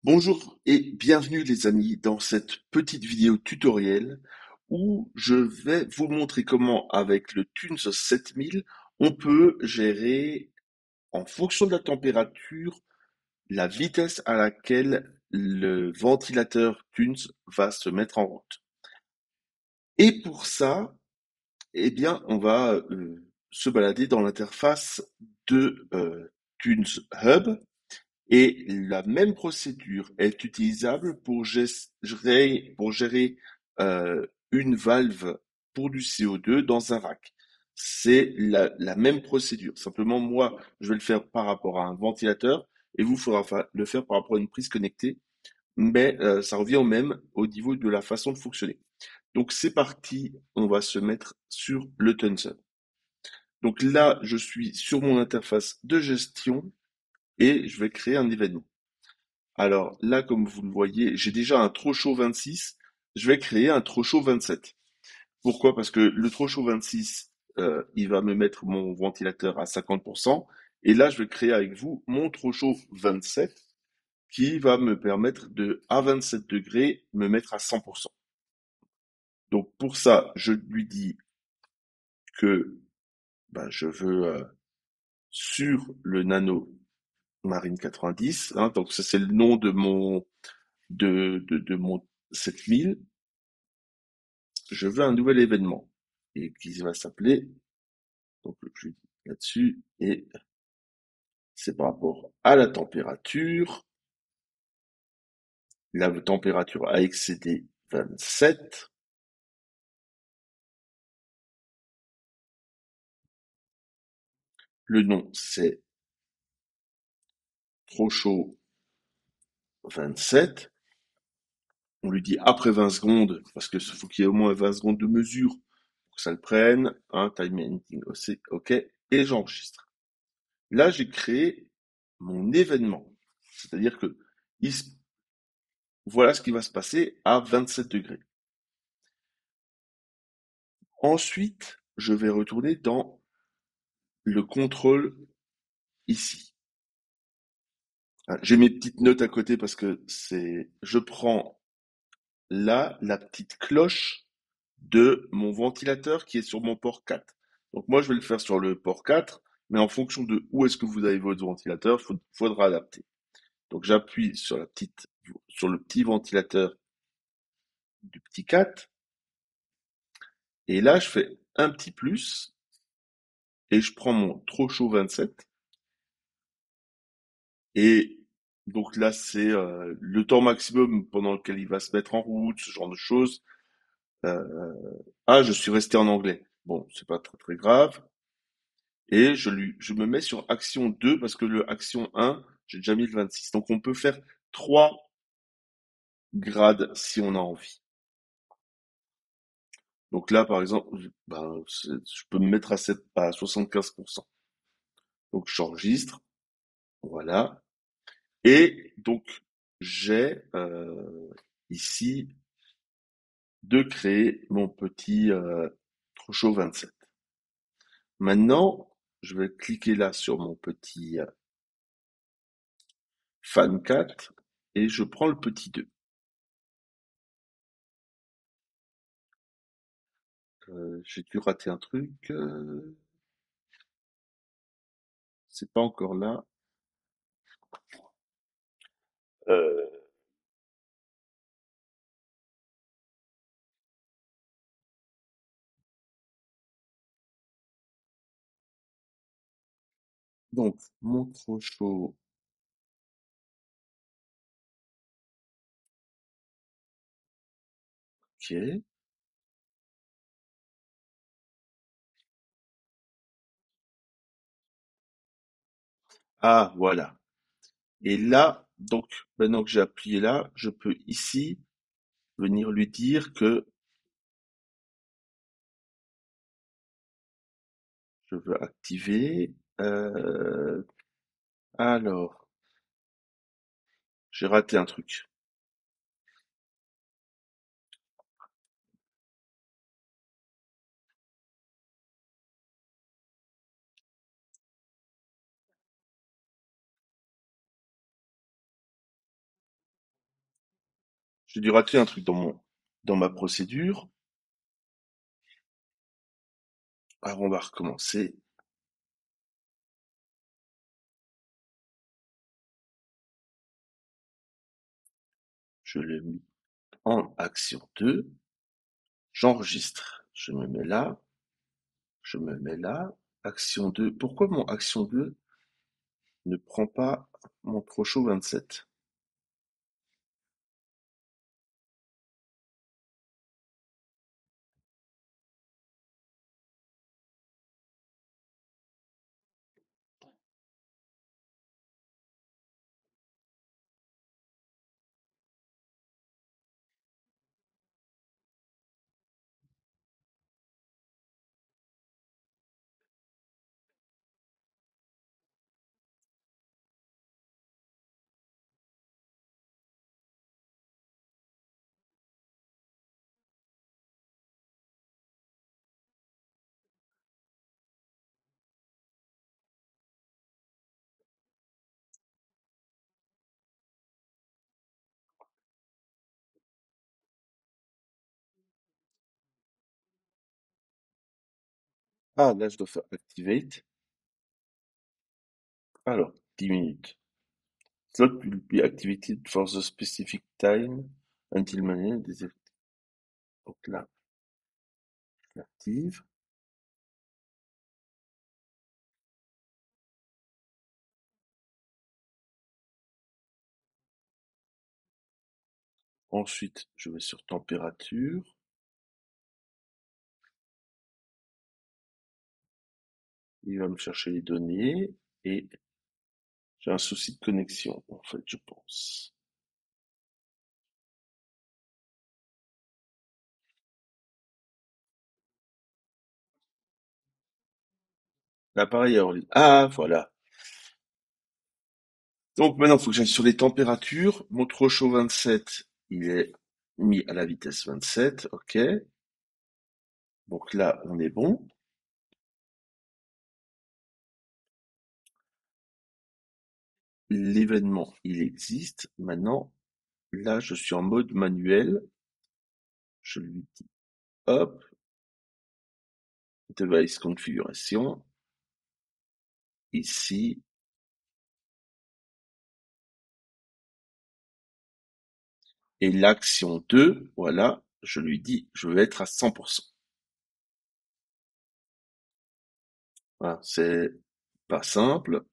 Bonjour et bienvenue les amis dans cette petite vidéo tutoriel où je vais vous montrer comment avec le Tunes 7000 on peut gérer en fonction de la température la vitesse à laquelle le ventilateur Tunes va se mettre en route. Et pour ça, eh bien, on va se balader dans l'interface de Tunes Hub. Et la même procédure est utilisable pour gérer une valve pour du CO2 dans un rack. C'est la même procédure. Simplement, moi, je vais le faire par rapport à un ventilateur et vous, il faudra le faire par rapport à une prise connectée. Mais ça revient au même au niveau de la façon de fonctionner. Donc c'est parti, on va se mettre sur le Tunson. Donc là, je suis sur mon interface de gestion et je vais créer un événement. Alors là, comme vous le voyez, j'ai déjà un trop chaud 26. Je vais créer un trop chaud 27. Pourquoi? Parce que le trop chaud 26, il va me mettre mon ventilateur à 50%. Et là, je vais créer avec vous mon trop chaud 27 qui va me permettre de, à 27 degrés, me mettre à 100%. Donc pour ça, je lui dis que je veux sur le Nano Marine 90. Hein, donc ça, c'est le nom de mon 7000. Je veux un nouvel événement et qui va s'appeler, donc je dis là-dessus, et c'est par rapport à la température. La température a excédé 27. Le nom, c'est trop chaud 27. On lui dit après 20 secondes, parce que faut qu'il y ait au moins 20 secondes de mesure pour que ça le prenne. Hein, time ending, ok, et j'enregistre. Là, j'ai créé mon événement. C'est-à-dire que voilà ce qui va se passer à 27 degrés. Ensuite, je vais retourner dans le contrôle ici. J'ai mes petites notes à côté parce que je prends là la petite cloche de mon ventilateur qui est sur mon port 4. Donc moi, je vais le faire sur le port 4, mais en fonction de où est-ce que vous avez votre ventilateur, faudra adapter. Donc j'appuie sur le petit ventilateur du petit 4, et là, je fais un petit plus, et je prends mon trop chaud 27. Et donc là, c'est le temps maximum pendant lequel il va se mettre en route, ce genre de choses. Euh, je suis resté en anglais. Bon, c'est pas très très grave. Et je me mets sur action 2 parce que le action 1, j'ai déjà mis le 26. Donc on peut faire 3 grades si on a envie. Donc là, par exemple, je peux me mettre à 75%. Donc j'enregistre, voilà. Et donc j'ai ici de créer mon petit Trocho 27. Maintenant, je vais cliquer là sur mon petit fan 4 et je prends le petit 2. J'ai dû rater un truc. C'est pas encore là. Euh, donc, mon Trocho. Ok. Ah, voilà. Et là, donc, maintenant que j'ai appuyé là, je peux ici venir lui dire que je veux activer. Alors, j'ai raté un truc. J'ai dû rater un truc dans ma procédure. Alors, on va recommencer. Je l'ai mis en action 2. J'enregistre. Je me mets là. Je me mets là. Action 2. Pourquoi mon action 2 ne prend pas mon Trocho 27? Ah, là, je dois faire activate. Alors, 10 minutes. Slot will be activated for the specific time until mania is. Donc là, j'active. Ensuite, je vais sur température. Il va me chercher les données et j'ai un souci de connexion, en fait, je pense. L'appareil est en ligne. Ah, voilà. Donc maintenant, il faut que j'aille sur les températures. Mon trop chaud 27, il est mis à la vitesse 27. OK. Donc là, on est bon. L'événement, il existe. Maintenant, là, je suis en mode manuel. Je lui dis, hop, device configuration. Ici. Et l'action 2, voilà, je lui dis, je veux être à 100%. Voilà, c'est pas simple.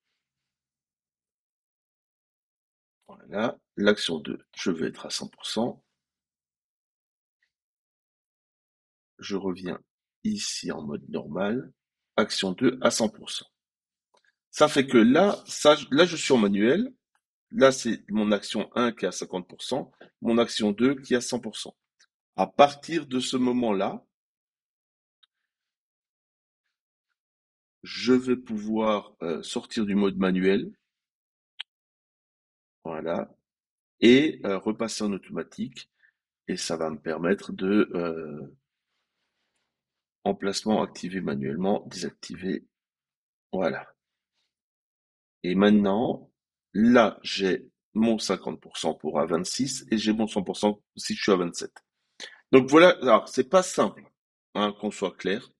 Voilà, l'action 2, je veux être à 100%. Je reviens ici en mode normal. Action 2 à 100%. Ça fait que là, là je suis en manuel. Là, c'est mon action 1 qui est à 50%, mon action 2 qui est à 100%. À partir de ce moment-là, je vais pouvoir sortir du mode manuel, voilà, et repasser en automatique. Et ça va me permettre de emplacement activé manuellement, désactiver, voilà. Et maintenant, là, j'ai mon 50% pour à 26 et j'ai mon 100% si je suis à 27. Donc voilà, alors c'est pas simple, hein, qu'on soit clair.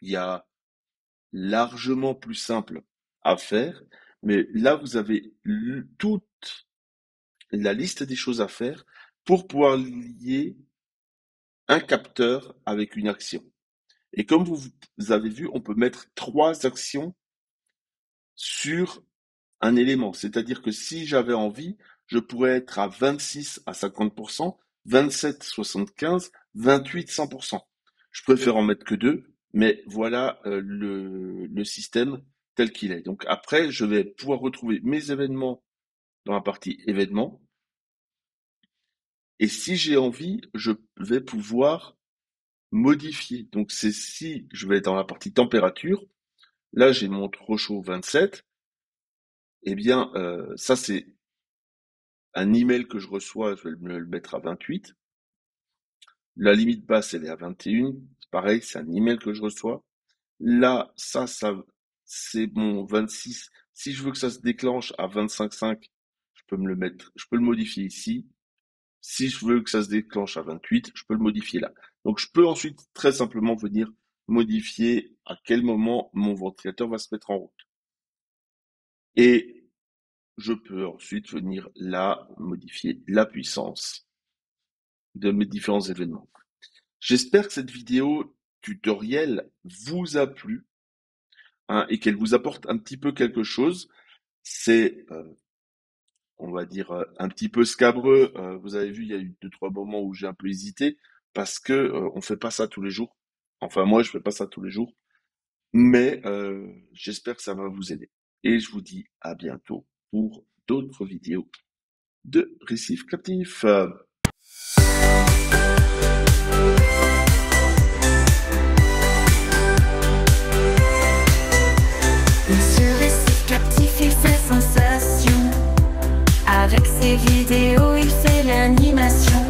Il y a largement plus simple à faire, mais là vous avez toute la liste des choses à faire pour pouvoir lier un capteur avec une action. Et comme vous avez vu, on peut mettre 3 actions sur un élément. C'est-à-dire que si j'avais envie, je pourrais être à 26 à 50%, 27 75, 28 100%. Je préfère en mettre que 2, mais voilà le système tel qu'il est. Donc après, je vais pouvoir retrouver mes événements dans la partie événements. Et si j'ai envie, je vais pouvoir modifier. Donc c'est si je vais être dans la partie température, là j'ai mon trop chaud 27, eh bien ça c'est un email que je reçois, je vais me le mettre à 28. La limite basse, elle est à 21. Pareil, c'est un email que je reçois. Là, ça, c'est mon 26. Si je veux que ça se déclenche à 25,5, je peux me le mettre, je peux le modifier ici. Si je veux que ça se déclenche à 28, je peux le modifier là. Donc je peux ensuite très simplement venir modifier à quel moment mon ventilateur va se mettre en route. Et je peux ensuite venir là modifier la puissance de mes différents événements. J'espère que cette vidéo tutoriel vous a plu, hein, et qu'elle vous apporte un petit peu quelque chose. C'est, on va dire, un petit peu scabreux. Vous avez vu, il y a eu 2-3 moments où j'ai un peu hésité parce que on fait pas ça tous les jours. Enfin, moi, je fais pas ça tous les jours. Mais j'espère que ça va vous aider. Et je vous dis à bientôt pour d'autres vidéos de récifs captifs. Monsieur Récif Captif, il fait sensation. Avec ses vidéos, il fait l'animation.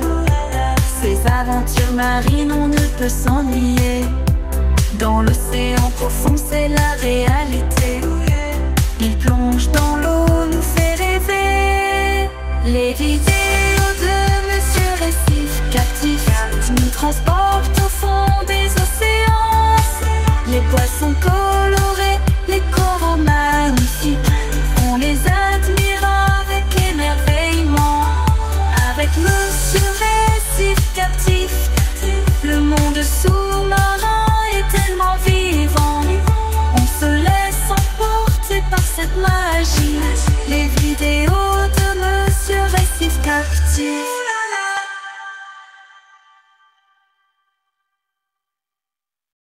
Ses aventures marines, on ne peut s'ennuyer. Dans l'océan profond, c'est la réalité. Il plonge dans l'eau, nous fait rêver. Les vidéos de Monsieur Récif Captif nous transportent.